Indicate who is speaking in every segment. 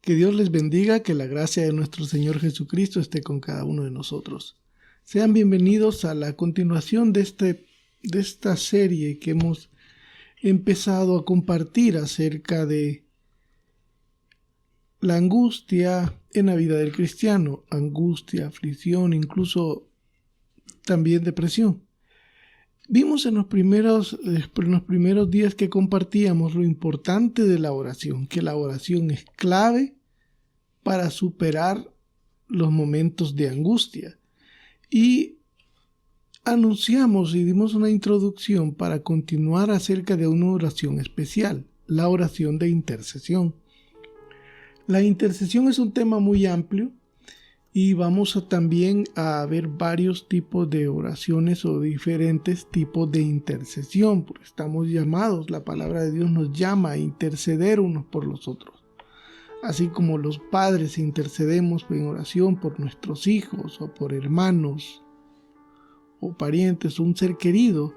Speaker 1: Que Dios les bendiga, que la gracia de nuestro Señor Jesucristo esté con cada uno de nosotros. Sean bienvenidos a la continuación de esta serie que hemos empezado a compartir acerca de la angustia en la vida del cristiano. Angustia, aflicción, incluso también depresión. Vimos en los primeros días que compartíamos lo importante de la oración, que la oración es clave para superar los momentos de angustia. Y anunciamos y dimos una introducción para continuar acerca de una oración especial, la oración de intercesión. La intercesión es un tema muy amplio y vamos también a ver varios tipos de oraciones o diferentes tipos de intercesión, porque estamos llamados, la palabra de Dios nos llama a interceder unos por los otros. Así como los padres intercedemos en oración por nuestros hijos o por hermanos o parientes, un ser querido,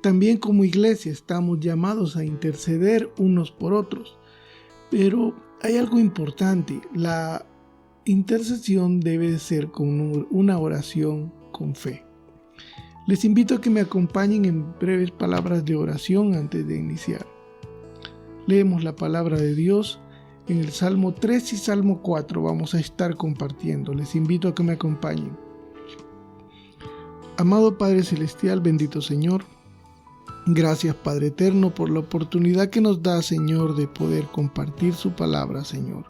Speaker 1: también como iglesia estamos llamados a interceder unos por otros. Pero hay algo importante, la intercesión debe ser con una oración con fe. Les invito a que me acompañen en breves palabras de oración antes de iniciar. Leemos la palabra de Dios. En el Salmo 3 y Salmo 4 vamos a estar compartiendo. Les invito a que me acompañen. Amado Padre Celestial, bendito Señor, gracias Padre Eterno por la oportunidad que nos da, Señor, de poder compartir su palabra, Señor.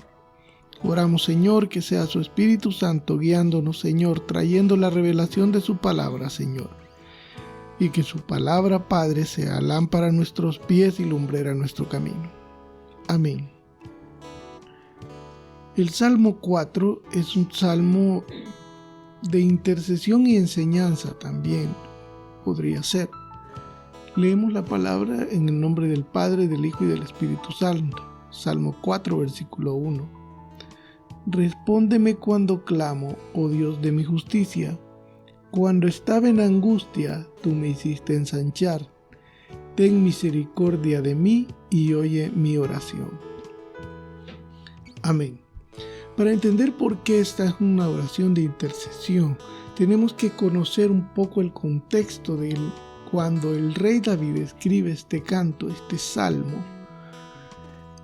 Speaker 1: Oramos, Señor, que sea su Espíritu Santo guiándonos, Señor, trayendo la revelación de su palabra, Señor. Y que su palabra, Padre, sea lámpara a nuestros pies y lumbrera a nuestro camino. Amén. El Salmo 4 es un salmo de intercesión y enseñanza también, podría ser. Leemos la palabra en el nombre del Padre, del Hijo y del Espíritu Santo. Salmo 4, versículo 1. Respóndeme cuando clamo, oh Dios de mi justicia. Cuando estaba en angustia, tú me hiciste ensanchar. Ten misericordia de mí y oye mi oración. Amén. Para entender por qué esta es una oración de intercesión, tenemos que conocer un poco el contexto de cuando el rey David escribe este canto, este salmo,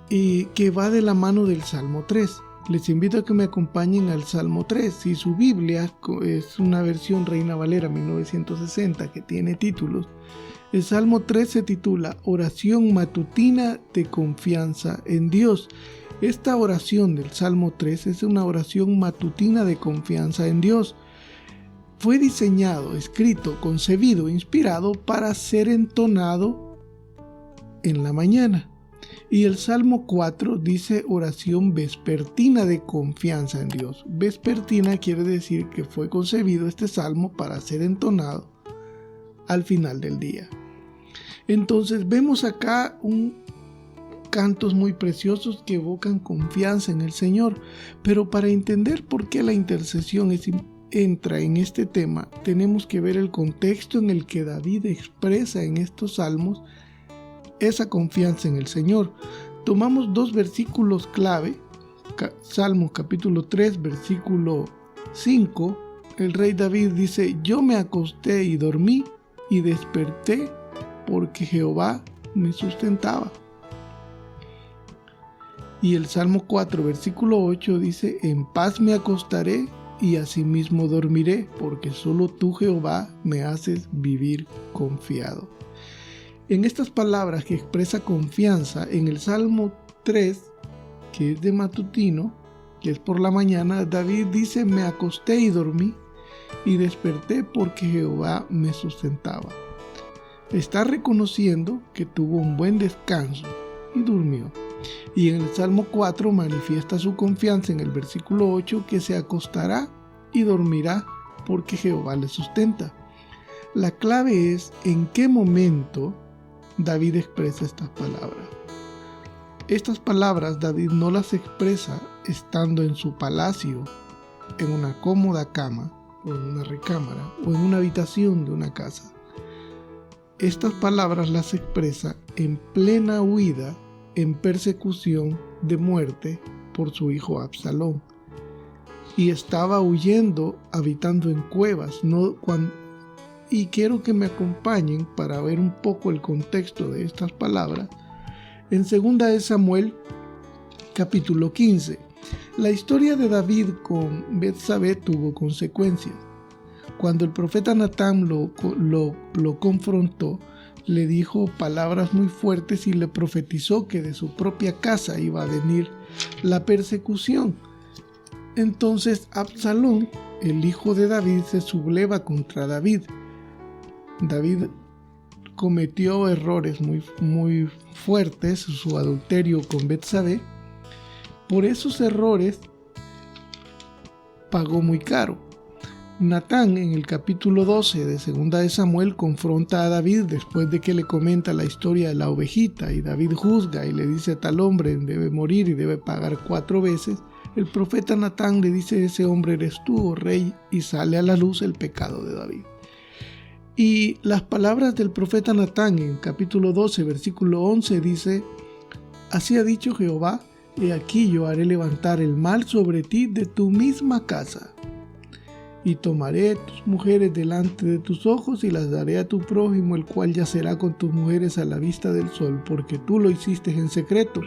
Speaker 1: que va de la mano del Salmo 3. Les invito a que me acompañen al Salmo 3. Si su Biblia es una versión Reina Valera 1960 que tiene títulos, el Salmo 3 se titula Oración matutina de confianza en Dios. Esta oración del Salmo 3 es una oración matutina de confianza en Dios. Fue diseñado, escrito, concebido, inspirado para ser entonado en la mañana. Y el Salmo 4 dice oración vespertina de confianza en Dios. Vespertina quiere decir que fue concebido este salmo para ser entonado al final del día. Entonces vemos acá cantos muy preciosos que evocan confianza en el Señor. Pero para entender por qué la intercesión entra en este tema, tenemos que ver el contexto en el que David expresa en estos salmos esa confianza en el Señor. Tomamos dos versículos clave. Salmos capítulo 3, versículo 5. El rey David dice: yo me acosté y dormí y desperté porque Jehová me sustentaba. Y el Salmo 4, versículo 8 dice: en paz me acostaré y asimismo dormiré, porque solo tú, Jehová, me haces vivir confiado. En estas palabras que expresa confianza, en el Salmo 3, que es de matutino, que es por la mañana, David dice: me acosté y dormí y desperté porque Jehová me sustentaba. Está reconociendo que tuvo un buen descanso y durmió. Y en el Salmo 4 manifiesta su confianza en el versículo 8, que se acostará y dormirá porque Jehová le sustenta. La clave es en qué momento David expresa estas palabras. Estas palabras David no las expresa estando en su palacio, en una cómoda cama o en una recámara o en una habitación de una casa. Estas palabras las expresa en plena huida, en persecución de muerte por su hijo Absalón. Y estaba huyendo, habitando en cuevas. Y quiero que me acompañen para ver un poco el contexto de estas palabras. En 2 de Samuel, capítulo 15. La historia de David con Betsabé tuvo consecuencias. Cuando el profeta Natán lo confrontó, le dijo palabras muy fuertes y le profetizó que de su propia casa iba a venir la persecución. Entonces Absalón, el hijo de David, se subleva contra David. David cometió errores muy fuertes, su adulterio con Betsabé. Por esos errores pagó muy caro. Natán, en el capítulo 12 de 2 de Samuel, confronta a David después de que le comenta la historia de la ovejita, y David juzga y le dice a tal hombre debe morir y debe pagar 4 veces. El profeta Natán le dice: ese hombre eres tú, oh rey, y sale a la luz el pecado de David. Y las palabras del profeta Natán en capítulo 12, versículo 11 dice: así ha dicho Jehová, he aquí yo haré levantar el mal sobre ti de tu misma casa, y tomaré tus mujeres delante de tus ojos y las daré a tu prójimo, el cual yacerá con tus mujeres a la vista del sol, porque tú lo hiciste en secreto,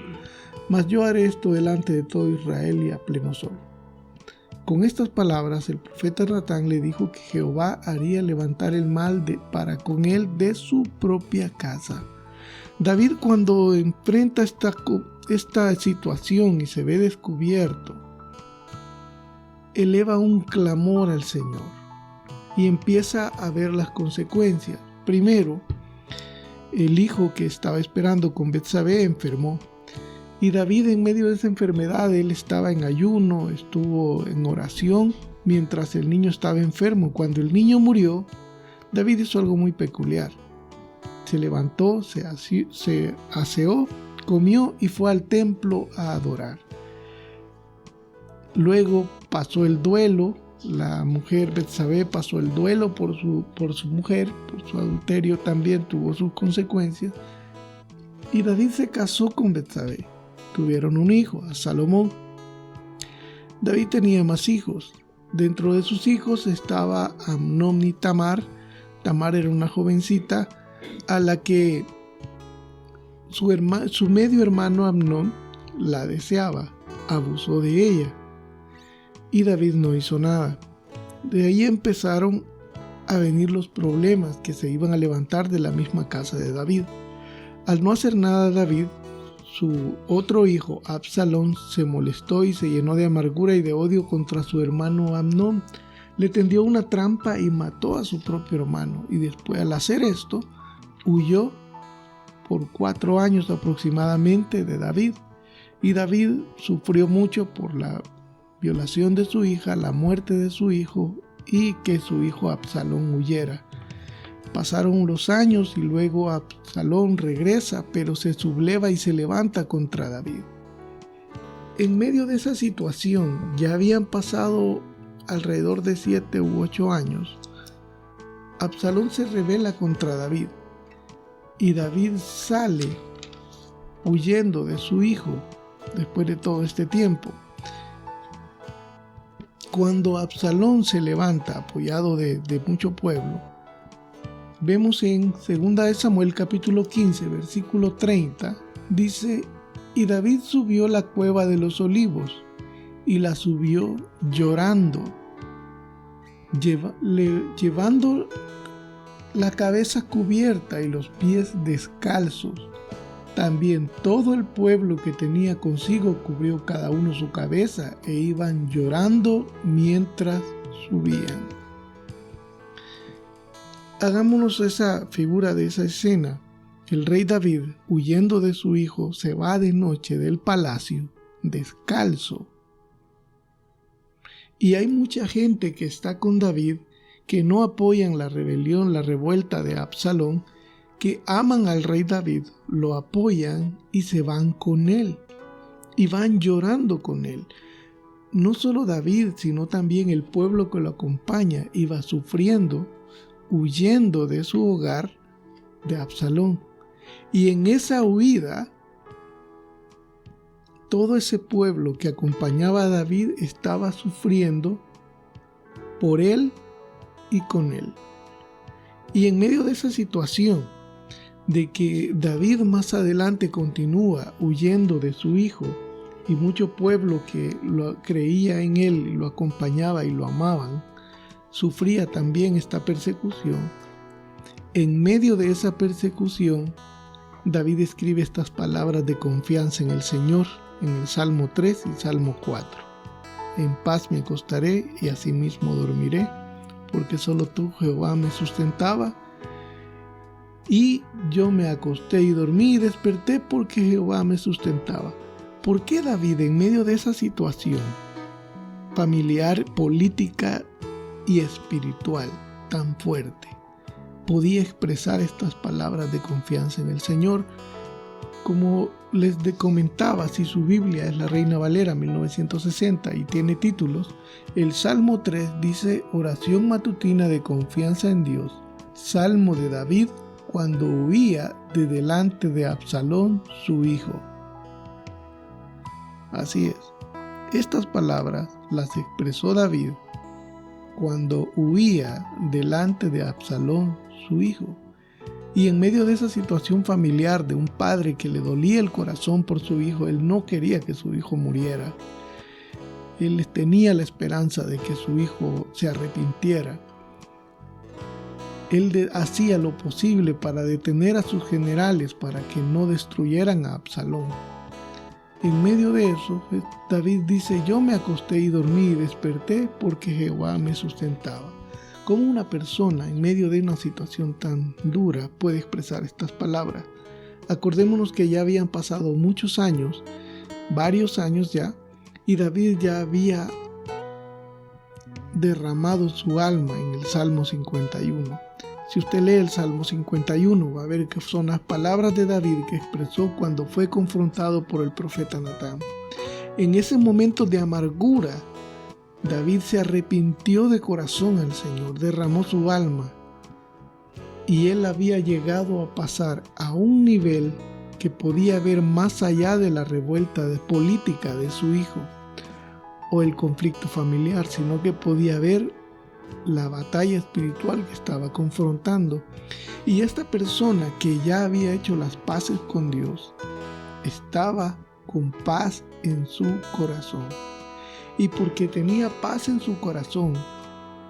Speaker 1: mas yo haré esto delante de todo Israel y a pleno sol. Con estas palabras el profeta Natán le dijo que Jehová haría levantar el mal para con él de su propia casa. David, cuando enfrenta esta situación y se ve descubierto, eleva un clamor al Señor y empieza a ver las consecuencias. Primero, el hijo que estaba esperando con Betsabé enfermó. Y David, en medio de esa enfermedad, él estaba en ayuno, estuvo en oración mientras el niño estaba enfermo. Cuando el niño murió, David hizo algo muy peculiar. Se levantó, se aseó, comió y fue al templo a adorar. Luego pasó el duelo. La mujer Betsabé pasó el duelo por su mujer, por su adulterio también tuvo sus consecuencias. Y David se casó con Betsabé. Tuvieron un hijo, a Salomón. David tenía más hijos. Dentro de sus hijos estaba Amnón y Tamar. Tamar era una jovencita a la que su medio hermano Amnón la deseaba, abusó de ella. Y David no hizo nada. De ahí empezaron a venir los problemas que se iban a levantar de la misma casa de David. Al no hacer nada David, su otro hijo, Absalón, se molestó y se llenó de amargura y de odio contra su hermano Amnón. Le tendió una trampa y mató a su propio hermano. Y después, al hacer esto, huyó por 4 años aproximadamente de David. Y David sufrió mucho por la violación de su hija, la muerte de su hijo y que su hijo Absalón huyera. Pasaron los años y luego Absalón regresa, pero se subleva y se levanta contra David. En medio de esa situación, ya habían pasado alrededor de 7 u 8 años, Absalón se rebela contra David y David sale huyendo de su hijo después de todo este tiempo. Cuando Absalón se levanta apoyado de mucho pueblo, vemos en 2 de Samuel capítulo 15 versículo 30, dice: y David subió la cueva de los olivos y la subió llorando, llevando la cabeza cubierta y los pies descalzos. También todo el pueblo que tenía consigo cubrió cada uno su cabeza e iban llorando mientras subían. Hagámonos esa figura de esa escena. El rey David, huyendo de su hijo, se va de noche del palacio descalzo. Y hay mucha gente que está con David que no apoyan la rebelión, la revuelta de Absalón, que aman al rey David, lo apoyan y se van con él y van llorando con él. No solo David, sino también el pueblo que lo acompaña iba sufriendo, huyendo de su hogar de Absalón. Y en esa huida todo ese pueblo que acompañaba a David estaba sufriendo por él y con él. Y en medio de esa situación, de que David más adelante continúa huyendo de su hijo, y mucho pueblo que lo creía en él y lo acompañaba y lo amaban, sufría también esta persecución. En medio de esa persecución, David escribe estas palabras de confianza en el Señor en el Salmo 3 y Salmo 4. En paz me acostaré y asimismo dormiré, porque solo tú, Jehová, me sustentaba. Y yo me acosté y dormí y desperté porque Jehová me sustentaba. ¿Por qué David, en medio de esa situación familiar, política y espiritual tan fuerte, podía expresar estas palabras de confianza en el Señor? Como les comentaba, si su Biblia es la Reina Valera 1960 y tiene títulos, el Salmo 3 dice: oración matutina de confianza en Dios, Salmo de David cuando huía de delante de Absalón su hijo. Así es, estas palabras las expresó David cuando huía delante de Absalón su hijo. Y en medio de esa situación familiar de un padre que le dolía el corazón por su hijo, él no quería que su hijo muriera. Él tenía la esperanza de que su hijo se arrepintiera. Él hacía lo posible para detener a sus generales para que no destruyeran a Absalón. En medio de eso, David dice: yo me acosté y dormí y desperté porque Jehová me sustentaba. ¿Cómo una persona en medio de una situación tan dura puede expresar estas palabras? Acordémonos que ya habían pasado muchos años, varios años ya, y David ya había derramado su alma en el Salmo 51. Si usted lee el Salmo 51, va a ver que son las palabras de David que expresó cuando fue confrontado por el profeta Natán. En ese momento de amargura, David se arrepintió de corazón al Señor, derramó su alma, y él había llegado a pasar a un nivel que podía ver más allá de la revuelta política de su hijo o el conflicto familiar, sino que podía ver la batalla espiritual que estaba confrontando. Y esta persona que ya había hecho las paces con Dios estaba con paz en su corazón. Y porque tenía paz en su corazón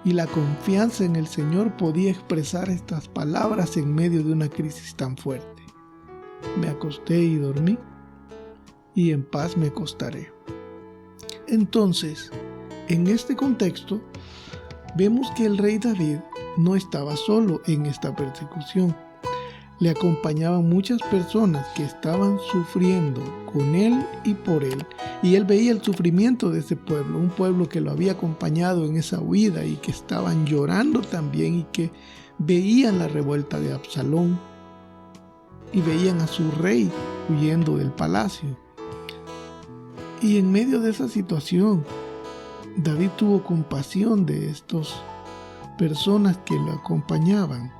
Speaker 1: y la confianza en el Señor, podía expresar estas palabras en medio de una crisis tan fuerte: me acosté y dormí, y en paz me acostaré. Entonces, en este contexto, vemos que el rey David no estaba solo en esta persecución. Le acompañaban muchas personas que estaban sufriendo con él y por él. Y él veía el sufrimiento de ese pueblo, un pueblo que lo había acompañado en esa huida y que estaban llorando también, y que veían la revuelta de Absalón y veían a su rey huyendo del palacio. Y en medio de esa situación, David tuvo compasión de estas personas que lo acompañaban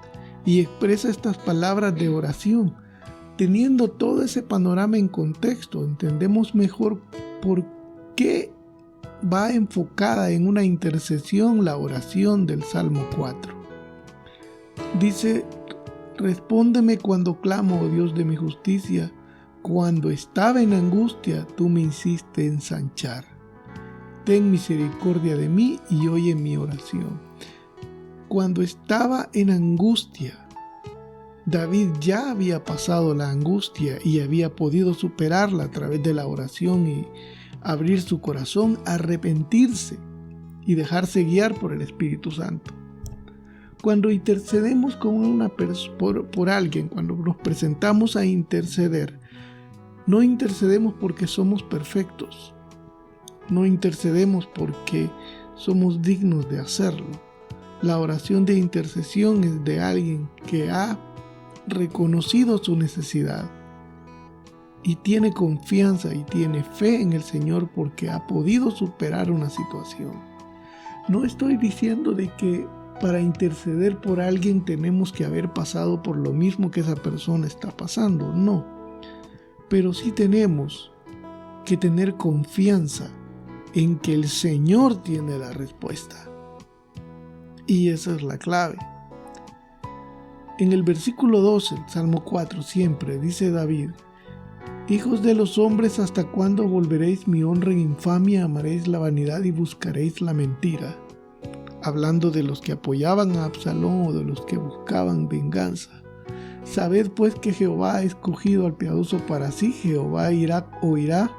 Speaker 1: y expresa estas palabras de oración. Teniendo todo ese panorama en contexto, entendemos mejor por qué va enfocada en una intercesión la oración del Salmo 4. Dice: respóndeme cuando clamo, oh Dios de mi justicia, cuando estaba en angustia, tú me hiciste ensanchar. Ten misericordia de mí y oye mi oración. Cuando estaba en angustia, David ya había pasado la angustia y había podido superarla a través de la oración y abrir su corazón, arrepentirse y dejarse guiar por el Espíritu Santo. Cuando intercedemos con por alguien, cuando nos presentamos a interceder, no intercedemos porque somos perfectos. No intercedemos porque somos dignos de hacerlo. La oración de intercesión es de alguien que ha reconocido su necesidad y tiene confianza y tiene fe en el Señor porque ha podido superar una situación. No estoy diciendo de que para interceder por alguien tenemos que haber pasado por lo mismo que esa persona está pasando, no. Pero sí tenemos que tener confianza en que el Señor tiene la respuesta. Y esa es la clave. En el versículo 12, el Salmo 4, siempre dice David: hijos de los hombres, ¿hasta cuándo volveréis mi honra en infamia? Amaréis la vanidad y buscaréis la mentira. Hablando de los que apoyaban a Absalón o de los que buscaban venganza. Sabed pues que Jehová ha escogido al piadoso para sí. Jehová oirá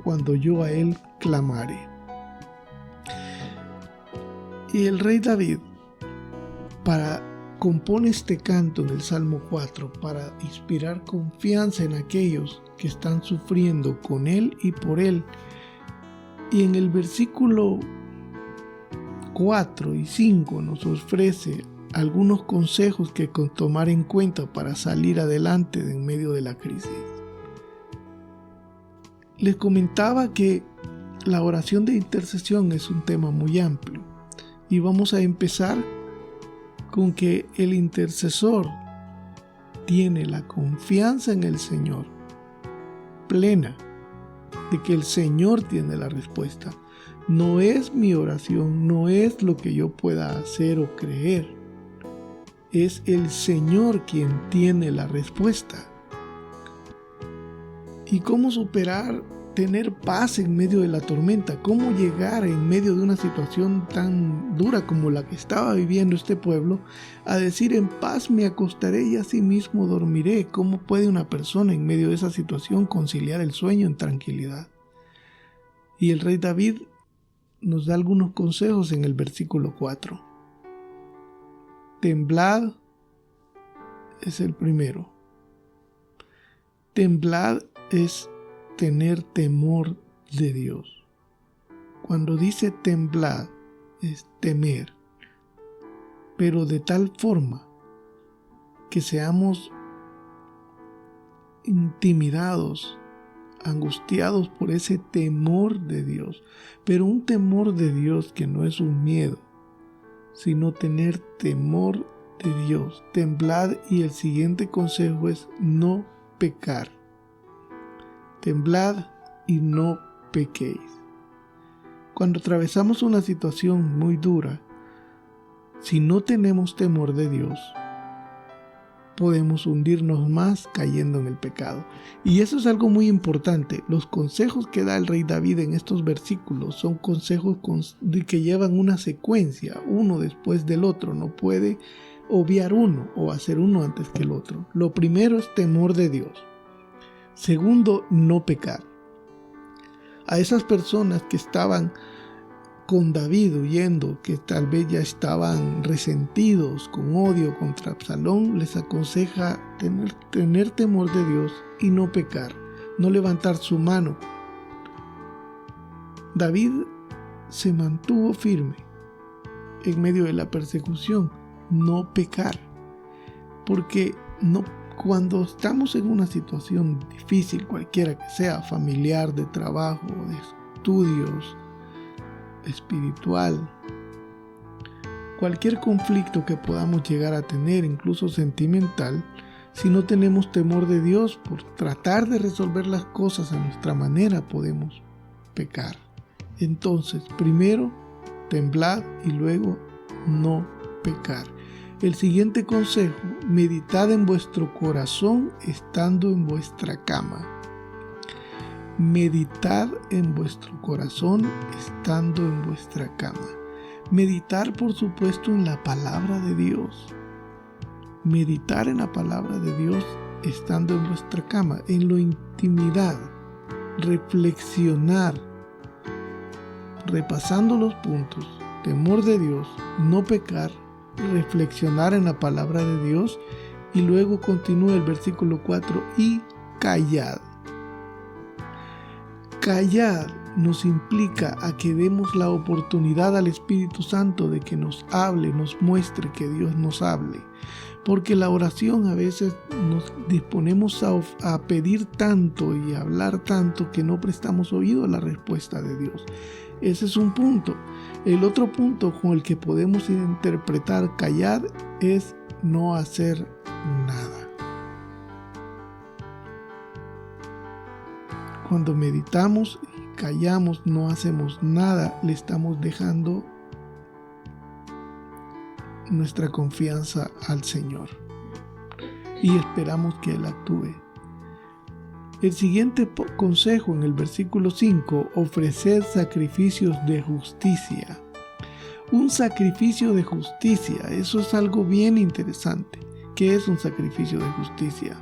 Speaker 1: cuando yo a él clamare. Y el rey David compone este canto en el Salmo 4 para inspirar confianza en aquellos que están sufriendo con él y por él. Y en el versículo 4 y 5 nos ofrece algunos consejos que tomar en cuenta para salir adelante en medio de la crisis. Les comentaba que la oración de intercesión es un tema muy amplio y vamos a empezar con que el intercesor tiene la confianza en el Señor plena de que el Señor tiene la respuesta. No es mi oración, no es lo que yo pueda hacer o creer. Es el Señor quien tiene la respuesta. ¿Y cómo superar, tener paz en medio de la tormenta? ¿Cómo llegar en medio de una situación tan dura como la que estaba viviendo este pueblo a decir: en paz me acostaré y asimismo dormiré? ¿Cómo puede una persona en medio de esa situación conciliar el sueño en tranquilidad? Y el rey David nos da algunos consejos en el versículo 4. Temblad es el primero. Temblad es tener temor de Dios. Cuando dice temblad es temer, pero de tal forma que seamos intimidados, angustiados por ese temor de Dios, pero un temor de Dios que no es un miedo, sino tener temor de Dios. Temblad, y el siguiente consejo es no pecar. Temblad y no pequéis. Cuando atravesamos una situación muy dura, si no tenemos temor de Dios, podemos hundirnos más cayendo en el pecado. Y eso es algo muy importante. Los consejos que da el rey David en estos versículos son consejos que llevan una secuencia, uno después del otro. No puede obviar uno o hacer uno antes que el otro. Lo primero es temor de Dios. Segundo, no pecar. A esas personas que estaban con David huyendo, que tal vez ya estaban resentidos, con odio contra Absalón, les aconseja tener temor de Dios y no pecar, no levantar su mano. David se mantuvo firme en medio de la persecución, no pecar, porque cuando estamos en una situación difícil, cualquiera que sea, familiar, de trabajo, de estudios, espiritual, cualquier conflicto que podamos llegar a tener, incluso sentimental, si no tenemos temor de Dios, por tratar de resolver las cosas a nuestra manera, podemos pecar. Entonces, primero, temblad, y luego no pecar. El siguiente consejo: meditad en vuestro corazón estando en vuestra cama. Meditad en vuestro corazón estando en vuestra cama. Meditar, por supuesto, en la palabra de Dios. Meditar en la palabra de Dios estando en vuestra cama, en la intimidad. Reflexionar, repasando los puntos: temor de Dios, no pecar, reflexionar en la palabra de Dios. Y luego continúa el versículo 4: y callad. Callar nos implica a que demos la oportunidad al Espíritu Santo de que nos hable, nos muestre, que Dios nos hable. Porque la oración, a veces nos disponemos a pedir tanto y a hablar tanto que no prestamos oído a la respuesta de Dios. Ese es un punto. El otro punto con el que podemos interpretar callar es no hacer nada. cuando meditamos, callamos, no hacemos nada, le estamos dejando nuestra confianza al Señor y esperamos que Él actúe. El siguiente consejo en el versículo 5, ofrecer sacrificios de justicia. Un sacrificio de justicia, eso es algo bien interesante. ¿Qué es un sacrificio de justicia?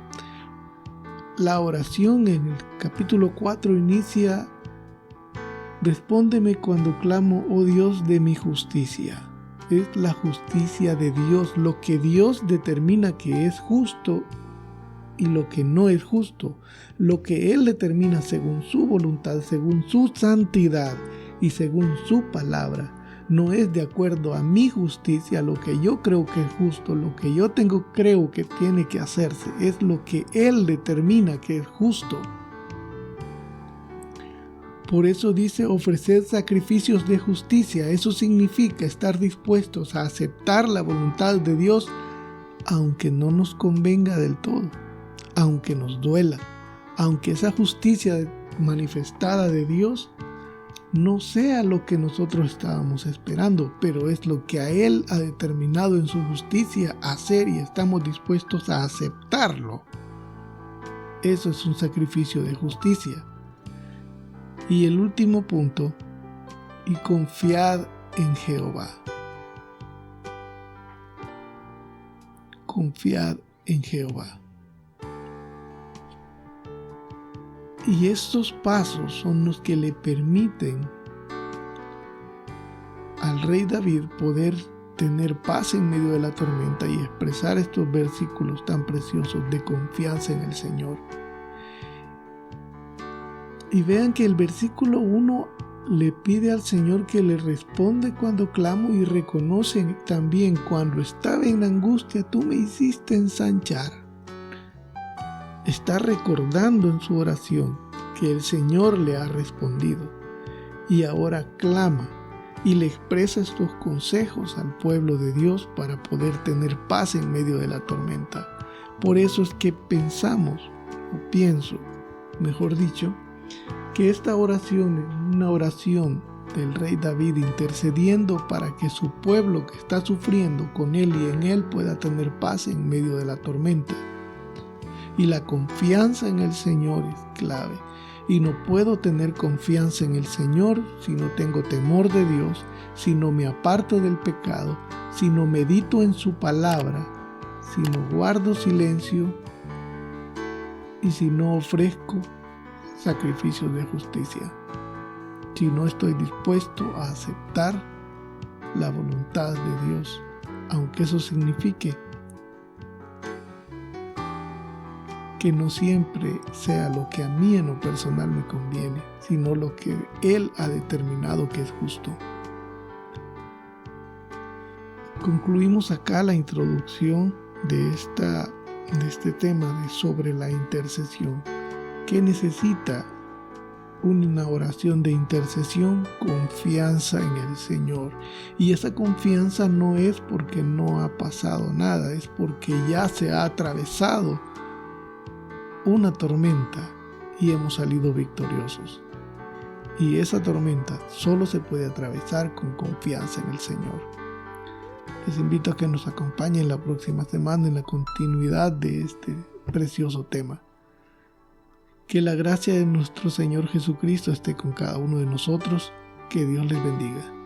Speaker 1: La oración en el capítulo 4 inicia: respóndeme cuando clamo, oh Dios, de mi justicia. Es la justicia de Dios, lo que Dios determina que es justo y lo que no es justo, lo que Él determina según su voluntad, según su santidad y según su palabra. No es de acuerdo a mi justicia, lo que yo creo que es justo, lo que yo creo que tiene que hacerse, es lo que Él determina que es justo. Por eso dice ofrecer sacrificios de justicia. Eso significa estar dispuestos a aceptar la voluntad de Dios, aunque no nos convenga del todo, aunque nos duela, aunque esa justicia manifestada de Dios no sea lo que nosotros estábamos esperando, pero es lo que a Él ha determinado en su justicia hacer y estamos dispuestos a aceptarlo. Eso es un sacrificio de justicia. Y el último punto, y confiad en Jehová. Confiad en Jehová. Y estos pasos son los que le permiten al rey David poder tener paz en medio de la tormenta y expresar estos versículos tan preciosos de confianza en el Señor. Y vean que el versículo 1 le pide al Señor que le responde cuando clamo y reconoce también cuando estaba en angustia, tú me hiciste ensanchar. Está recordando en su oración que el Señor le ha respondido y ahora clama y le expresa estos consejos al pueblo de Dios para poder tener paz en medio de la tormenta. Por eso es que pienso, mejor dicho, que esta oración es una oración del rey David intercediendo para que su pueblo que está sufriendo con él y en él pueda tener paz en medio de la tormenta. Y la confianza en el Señor es clave. Y no puedo tener confianza en el Señor si no tengo temor de Dios, si no me aparto del pecado, si no medito en su palabra, si no guardo silencio y si no ofrezco sacrificios de justicia. Si no estoy dispuesto a aceptar la voluntad de Dios, aunque eso signifique que no siempre sea lo que a mí en lo personal me conviene, sino lo que Él ha determinado que es justo. Concluimos acá la introducción de este tema sobre la intercesión. ¿Qué necesita una oración de intercesión? Confianza en el Señor. Y esa confianza no es porque no ha pasado nada, es porque ya se ha atravesado una tormenta y hemos salido victoriosos. Y esa tormenta solo se puede atravesar con confianza en el Señor. Les invito a que nos acompañen la próxima semana en la continuidad de este precioso tema. Que la gracia de nuestro Señor Jesucristo esté con cada uno de nosotros. Que Dios les bendiga.